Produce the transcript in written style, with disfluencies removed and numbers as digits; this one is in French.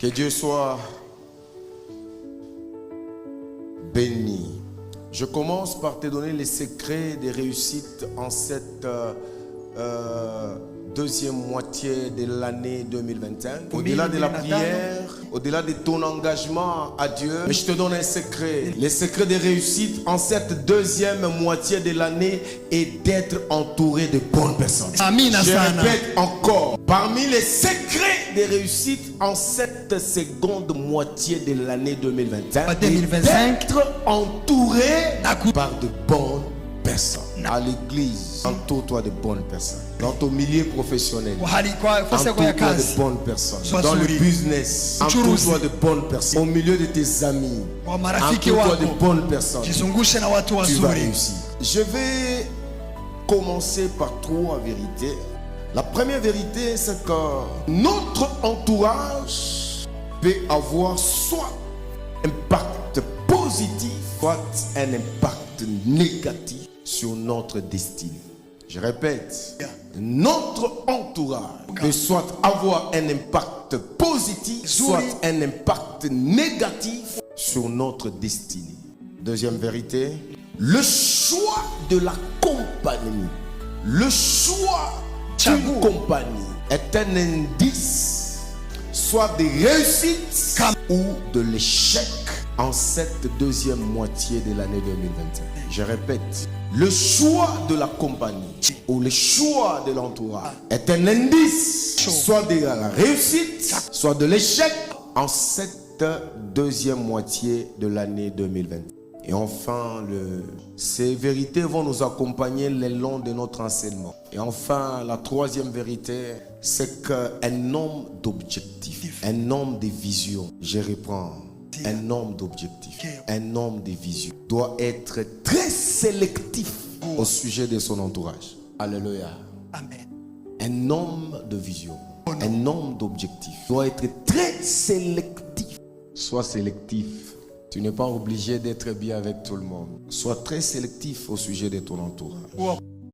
Que Dieu soit béni. Je commence par te donner les secrets des réussites en cette deuxième moitié de l'année 2025. Au-delà de la prière, au-delà de ton engagement à Dieu, mais je te donne un secret. Le secret des réussites en cette deuxième moitié de l'année est d'être entouré de bonnes personnes. Je répète encore, parmi les secrets des réussites en cette seconde moitié de l'année 2025, d'être entouré par de bonnes personnes. À l'église, entoure-toi de bonnes personnes. Dans ton milieu professionnel, entoure-toi de bonnes personnes. Dans le business, entoure-toi de bonnes personnes. Au milieu de tes amis, entoure-toi de bonnes personnes. Tu vas réussir. Je vais commencer par trois vérités. La première vérité, c'est que notre entourage peut avoir soit un impact positif, soit un impact négatif sur notre destinée. Je répète, notre entourage peut soit avoir un impact positif, soit un impact négatif sur notre destinée. Deuxième vérité, le choix de la compagnie, le choix d'une compagnie est un indice soit de réussite ou de l'échec en cette deuxième moitié de l'année 2021. Je répète, le choix de la compagnie ou le choix de l'entourage est un indice soit de la réussite, soit de l'échec en cette deuxième moitié de l'année 2021. Et enfin, ces vérités vont nous accompagner le long de notre enseignement. Et enfin, la troisième vérité, c'est qu'un homme d'objectif, un homme de vision, je reprends, un homme d'objectif, un homme de vision, doit être très sélectif au sujet de son entourage. Alléluia. Amen. Un homme de vision, un homme d'objectif, doit être très sélectif. Sois sélectif. Tu n'es pas obligé d'être bien avec tout le monde. Sois très sélectif au sujet de ton entourage.